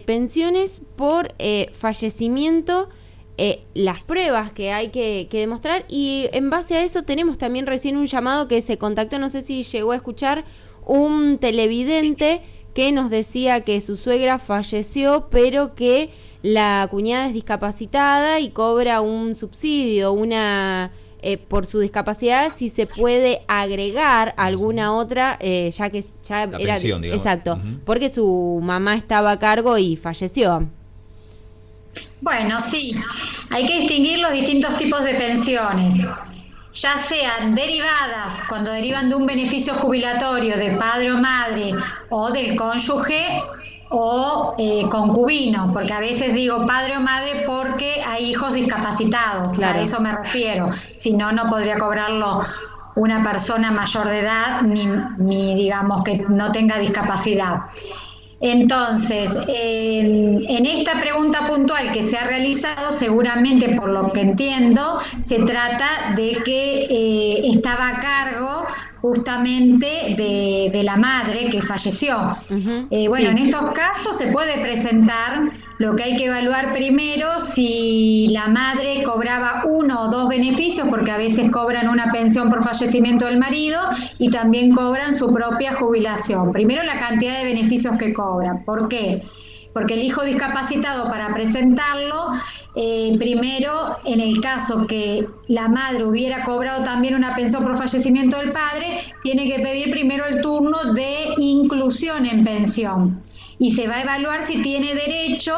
pensiones por fallecimiento, las pruebas que hay que demostrar, y en base a eso tenemos también recién un llamado que se contactó, no sé si llegó a escuchar, un televidente que nos decía que su suegra falleció, pero que la cuñada es discapacitada y cobra un subsidio, por su discapacidad, si se puede agregar alguna otra, ya que ya la era pensión, digamos. exacto, porque su mamá estaba a cargo y falleció. Bueno, sí, hay que distinguir los distintos tipos de pensiones, ya sean derivadas, cuando derivan de un beneficio jubilatorio de padre o madre, o del cónyuge o concubino, porque a veces digo padre o madre porque hay hijos discapacitados, claro. A eso me refiero, si no, no podría cobrarlo una persona mayor de edad, ni digamos que no tenga discapacidad. Entonces, en esta pregunta puntual que se ha realizado, seguramente por lo que entiendo, se trata de que estaba a cargo justamente de la madre que falleció. Bueno, sí. En estos casos se puede presentar, lo que hay que evaluar primero si la madre cobraba uno o dos beneficios, porque a veces cobran una pensión por fallecimiento del marido y también cobran su propia jubilación. Primero la cantidad de beneficios que cobran. ¿Por qué? Porque el hijo discapacitado, para presentarlo, primero, en el caso que la madre hubiera cobrado también una pensión por fallecimiento del padre, tiene que pedir primero el turno de inclusión en pensión. Y se va a evaluar si tiene derecho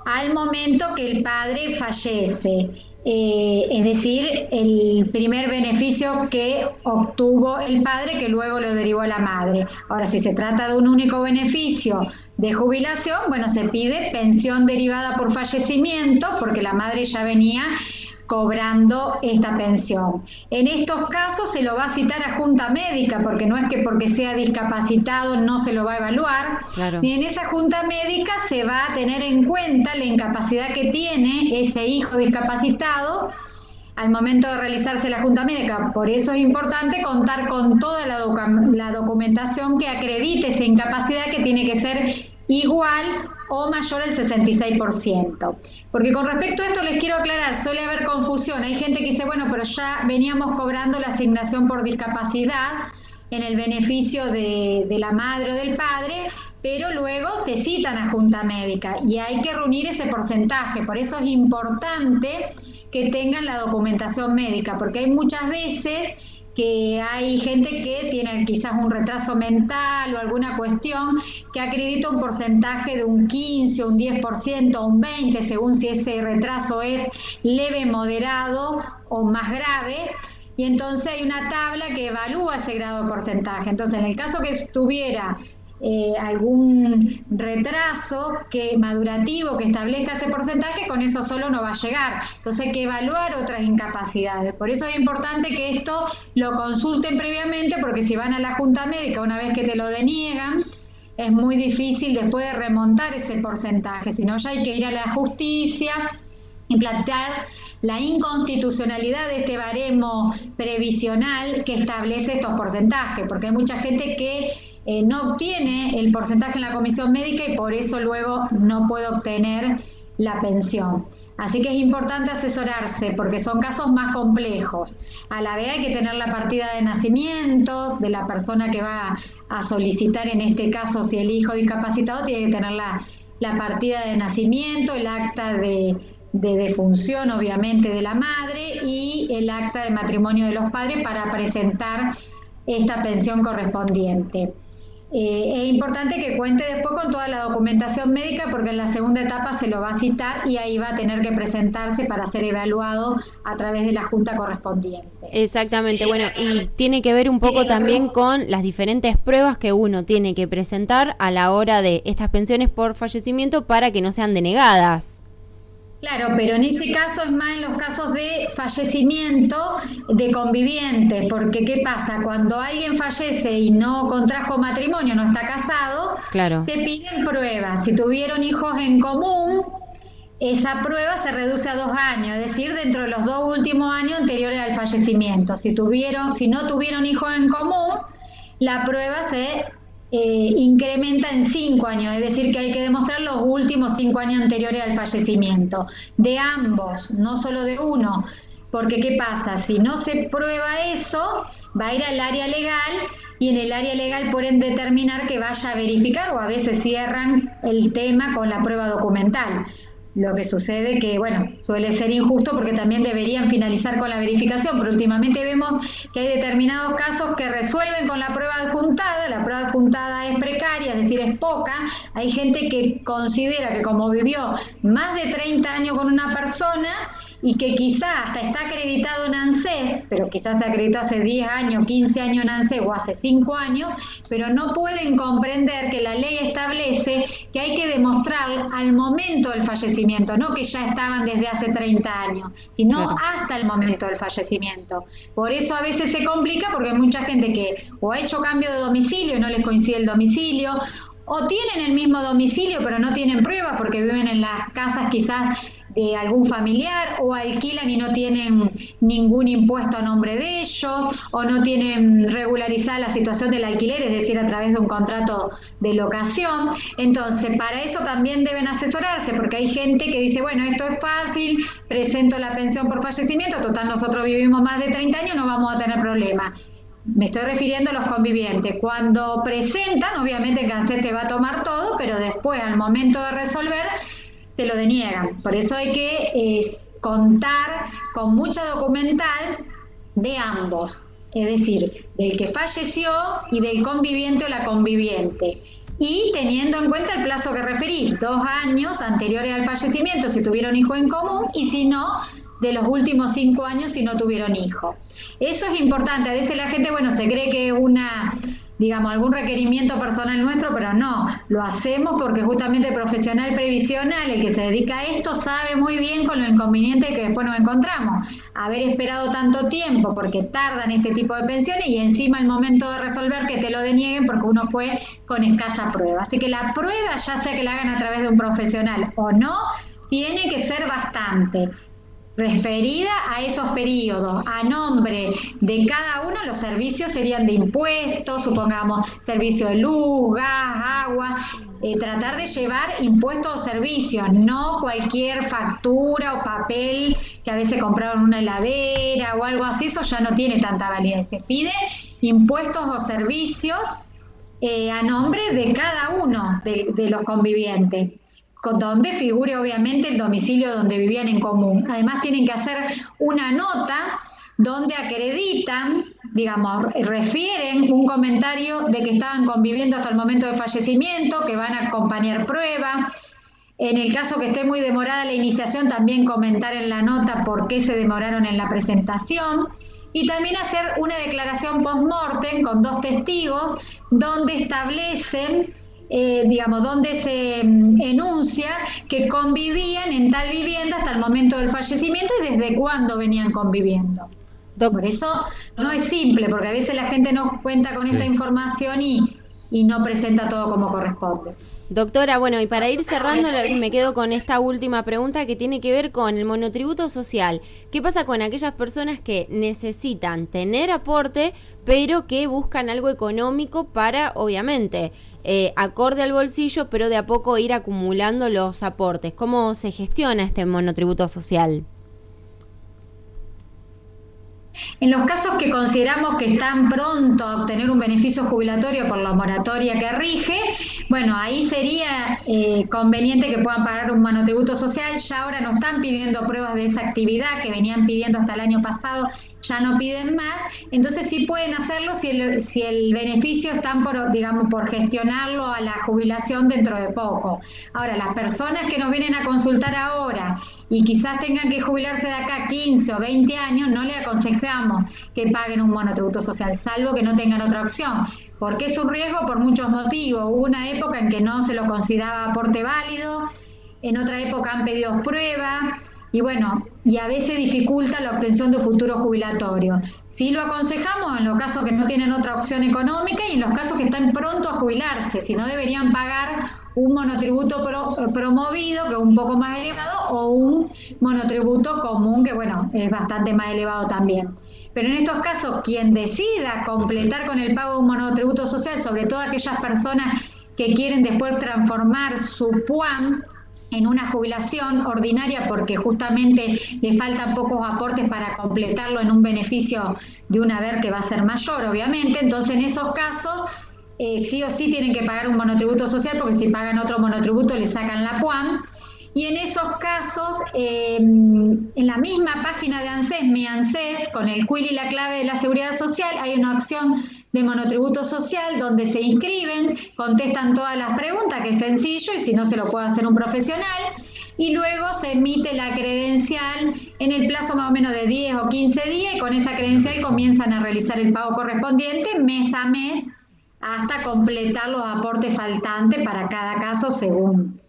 al momento que el padre fallece. Es decir, el primer beneficio que obtuvo el padre, que luego lo derivó a la madre. Ahora, si se trata de un único beneficio de jubilación, bueno, se pide pensión derivada por fallecimiento, porque la madre ya venía cobrando esta pensión. En estos casos se lo va a citar a junta médica, porque no es que porque sea discapacitado no se lo va a evaluar, claro. Y en esa junta médica se va a tener en cuenta la incapacidad que tiene ese hijo discapacitado al momento de realizarse la junta médica. Por eso es importante contar con toda la documentación que acredite esa incapacidad, que tiene que ser igual o mayor al 66%. Porque con respecto a esto les quiero aclarar, suele haber confusión. Hay gente que dice, bueno, pero ya veníamos cobrando la asignación por discapacidad en el beneficio de la madre o del padre, pero luego te citan a junta médica y hay que reunir ese porcentaje. Por eso es importante que tengan la documentación médica, porque hay muchas veces que hay gente que tiene quizás un retraso mental o alguna cuestión que acredita un porcentaje de un 15, un 10%, un 20%, según si ese retraso es leve, moderado o más grave, y entonces hay una tabla que evalúa ese grado de porcentaje. Entonces, en el caso que estuviera algún retraso madurativo que establezca ese porcentaje, con eso solo no va a llegar. Entonces hay que evaluar otras incapacidades. Por eso es importante que esto lo consulten previamente, porque si van a la junta médica una vez que te lo deniegan, es muy difícil después de remontar ese porcentaje. Si no, ya hay que ir a la justicia y plantear la inconstitucionalidad de este baremo previsional que establece estos porcentajes, porque hay mucha gente que no obtiene el porcentaje en la comisión médica y por eso luego no puede obtener la pensión. Así que es importante asesorarse, porque son casos más complejos. A la vez hay que tener la partida de nacimiento de la persona que va a solicitar, en este caso si el hijo discapacitado, tiene que tener la partida de nacimiento, el acta de defunción obviamente de la madre y el acta de matrimonio de los padres para presentar esta pensión correspondiente. Es importante que cuente después con toda la documentación médica, porque en la segunda etapa se lo va a citar y ahí va a tener que presentarse para ser evaluado a través de la junta correspondiente. Exactamente, bueno, y tiene que ver un poco también con las diferentes pruebas que uno tiene que presentar a la hora de estas pensiones por fallecimiento para que no sean denegadas. Claro, pero en ese caso es más en los casos de fallecimiento de convivientes, porque ¿qué pasa? Cuando alguien fallece y no contrajo matrimonio, no está casado, claro, te piden pruebas. Si tuvieron hijos en común, esa prueba se reduce a 2 años, es decir, dentro de los 2 últimos años anteriores al fallecimiento. Si no tuvieron hijos en común, la prueba se incrementa en 5 años, es decir, que hay que demostrar los últimos 5 años anteriores al fallecimiento, de ambos, no solo de uno, porque ¿qué pasa? Si no se prueba eso, va a ir al área legal y en el área legal pueden determinar que vaya a verificar o a veces cierran el tema con la prueba documental. Lo que sucede que, bueno, suele ser injusto porque también deberían finalizar con la verificación, pero últimamente vemos que hay determinados casos que resuelven con la prueba adjuntada es precaria, es decir, es poca. Hay gente que considera que como vivió más de 30 años con una persona y que quizás hasta está acreditado en ANSES, pero quizás se acreditó hace 10 años, 15 años en ANSES o hace 5 años, pero no pueden comprender que la ley establece que hay que demostrar al momento del fallecimiento, no que ya estaban desde hace 30 años, sino hasta el momento del fallecimiento. Por eso a veces se complica porque hay mucha gente que o ha hecho cambio de domicilio y no les coincide el domicilio, o tienen el mismo domicilio pero no tienen pruebas porque viven en las casas quizás de algún familiar, o alquilan y no tienen ningún impuesto a nombre de ellos, o no tienen regularizada la situación del alquiler, es decir, a través de un contrato de locación. Entonces, para eso también deben asesorarse, porque hay gente que dice, bueno, esto es fácil, presento la pensión por fallecimiento, total nosotros vivimos más de 30 años, no vamos a tener problema. Me estoy refiriendo a los convivientes. Cuando presentan, obviamente el ANSES te va a tomar todo, pero después, al momento de resolver, te lo deniegan. Por eso hay que contar con mucha documental de ambos, es decir, del que falleció y del conviviente o la conviviente. Y teniendo en cuenta el plazo que referí, 2 años anteriores al fallecimiento si tuvieron hijo en común, y si no, de los últimos 5 años si no tuvieron hijo. Eso es importante. A veces la gente, bueno, se cree que es algún requerimiento personal nuestro, pero no, lo hacemos porque justamente el profesional previsional, el que se dedica a esto, sabe muy bien con lo inconveniente que después nos encontramos, haber esperado tanto tiempo porque tardan este tipo de pensiones y encima el momento de resolver que te lo denieguen porque uno fue con escasa prueba. Así que la prueba, ya sea que la hagan a través de un profesional o no, tiene que ser bastante referida a esos periodos, a nombre de cada uno. Los servicios serían de impuestos, supongamos servicio de luz, gas, agua, tratar de llevar impuestos o servicios, no cualquier factura o papel que a veces compraron una heladera o algo así, eso ya no tiene tanta validez. Se pide impuestos o servicios a nombre de cada uno de los convivientes, donde figure obviamente el domicilio donde vivían en común. Además tienen que hacer una nota donde acreditan, refieren un comentario de que estaban conviviendo hasta el momento de fallecimiento, que van a acompañar pruebas. En el caso que esté muy demorada la iniciación, también comentar en la nota por qué se demoraron en la presentación. Y también hacer una declaración post-mortem con 2 testigos, donde establecen donde se enuncia que convivían en tal vivienda hasta el momento del fallecimiento y desde cuándo venían conviviendo. Por eso no es simple, porque a veces la gente no cuenta con esta información y no presenta todo como corresponde. Doctora, bueno, y para ir cerrando me quedo con esta última pregunta que tiene que ver con el monotributo social. ¿Qué pasa con aquellas personas que necesitan tener aporte, pero que buscan algo económico para, obviamente, acorde al bolsillo, pero de a poco ir acumulando los aportes? ¿Cómo se gestiona este monotributo social? En los casos que consideramos que están pronto a obtener un beneficio jubilatorio por la moratoria que rige, bueno, ahí sería conveniente que puedan pagar un monotributo social. Ya ahora no están pidiendo pruebas de esa actividad que venían pidiendo hasta el año pasado, ya no piden más, entonces sí pueden hacerlo si el beneficio están por gestionarlo a la jubilación dentro de poco. Ahora, las personas que nos vienen a consultar ahora y quizás tengan que jubilarse de acá 15 o 20 años, no le aconsejamos que paguen un monotributo social, salvo que no tengan otra opción, porque es un riesgo por muchos motivos. Hubo una época en que no se lo consideraba aporte válido, en otra época han pedido prueba, y a veces dificulta la obtención de un futuro jubilatorio. Sí lo aconsejamos en los casos que no tienen otra opción económica y en los casos que están pronto a jubilarse, si no deberían pagar un monotributo promovido, que es un poco más elevado, o un monotributo común, que es bastante más elevado también. pero en estos casos quien decida completar con el pago de un monotributo social, sobre todo aquellas personas que quieren después transformar su PUAM en una jubilación ordinaria porque justamente le faltan pocos aportes para completarlo en un beneficio de un haber que va a ser mayor, obviamente. Entonces, en esos casos, sí o sí tienen que pagar un monotributo social porque si pagan otro monotributo le sacan la PUAM. Y en esos casos, en la misma página de ANSES, mi ANSES, con el quill y la clave de la Seguridad Social, hay una opción de monotributo social donde se inscriben, contestan todas las preguntas, que es sencillo, y si no se lo puede hacer un profesional, y luego se emite la credencial en el plazo más o menos de 10 o 15 días, y con esa credencial comienzan a realizar el pago correspondiente mes a mes hasta completar los aportes faltantes para cada caso según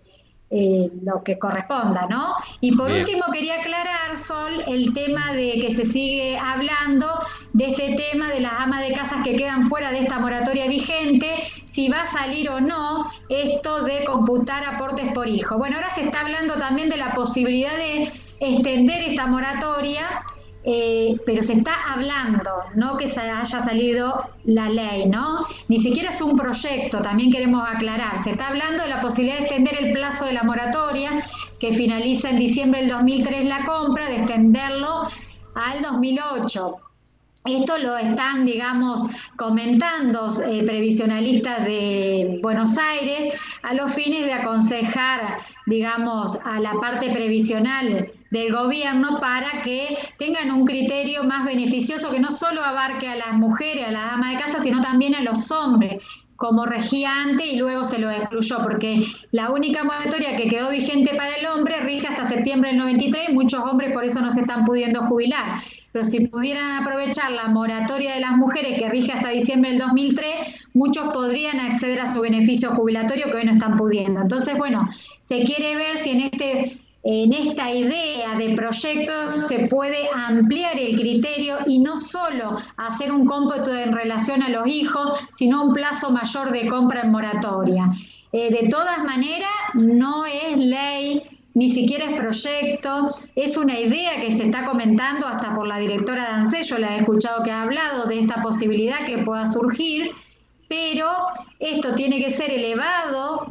lo que corresponda, ¿no? Y por último quería aclarar, Sol, el tema de que se sigue hablando de este tema de las amas de casas que quedan fuera de esta moratoria vigente, si va a salir o no esto de computar aportes por hijo. Bueno, ahora se está hablando también de la posibilidad de extender esta moratoria, pero se está hablando, no que se haya salido la ley, ¿no? Ni siquiera es un proyecto, también queremos aclarar. Se está hablando de la posibilidad de extender el plazo de la moratoria, que finaliza en diciembre del 2003 la compra, de extenderlo al 2008. Esto lo están, digamos, comentando previsionalistas de Buenos Aires a los fines de aconsejar, digamos, a la parte previsional del gobierno para que tengan un criterio más beneficioso que no solo abarque a las mujeres, a las amas de casa, sino también a los hombres, como regía antes y luego se lo excluyó, porque la única moratoria que quedó vigente para el hombre rige hasta septiembre del 93, muchos hombres por eso no se están pudiendo jubilar, pero si pudieran aprovechar la moratoria de las mujeres que rige hasta diciembre del 2003, muchos podrían acceder a su beneficio jubilatorio que hoy no están pudiendo. Entonces, bueno, se quiere ver si en esta idea de proyectos se puede ampliar el criterio y no solo hacer un cómputo en relación a los hijos, sino un plazo mayor de compra en moratoria. De todas maneras, no es ley, ni siquiera es proyecto, es una idea que se está comentando hasta por la directora de ANSES, yo la he escuchado que ha hablado de esta posibilidad que pueda surgir, pero esto tiene que ser elevado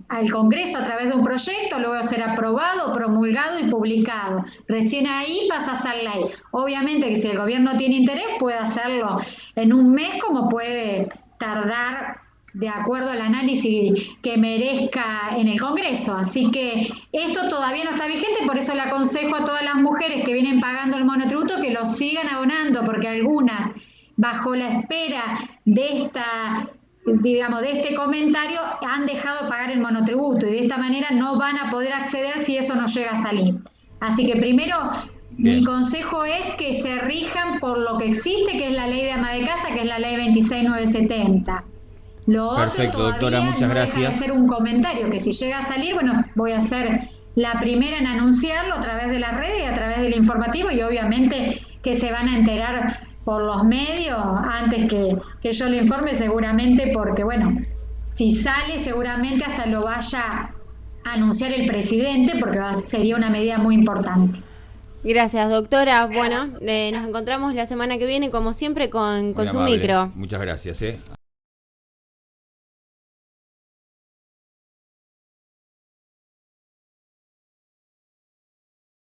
al Congreso a través de un proyecto, luego ser aprobado, promulgado y publicado. Recién ahí pasa a ser ley. Obviamente que si el gobierno tiene interés puede hacerlo en un mes, como puede tardar de acuerdo al análisis que merezca en el Congreso. Así que esto todavía no está vigente, por eso le aconsejo a todas las mujeres que vienen pagando el monotributo que lo sigan abonando, porque algunas, bajo la espera de de este comentario, han dejado de pagar el monotributo y de esta manera no van a poder acceder si eso no llega a salir. Así que primero, mi consejo es que se rijan por lo que existe, que es la ley de ama de casa, que es la ley 26970. Lo Perfecto, otro doctora, muchas no gracias. deja de ser un comentario, que si llega a salir, bueno, voy a ser la primera en anunciarlo a través de las redes y a través del informativo, y obviamente que se van a enterar por los medios antes que yo lo informe, seguramente, porque bueno, si sale seguramente hasta lo vaya a anunciar el presidente, porque sería una medida muy importante. Gracias, doctora. Bueno, nos encontramos la semana que viene, como siempre, con su amable. micro. Muchas gracias.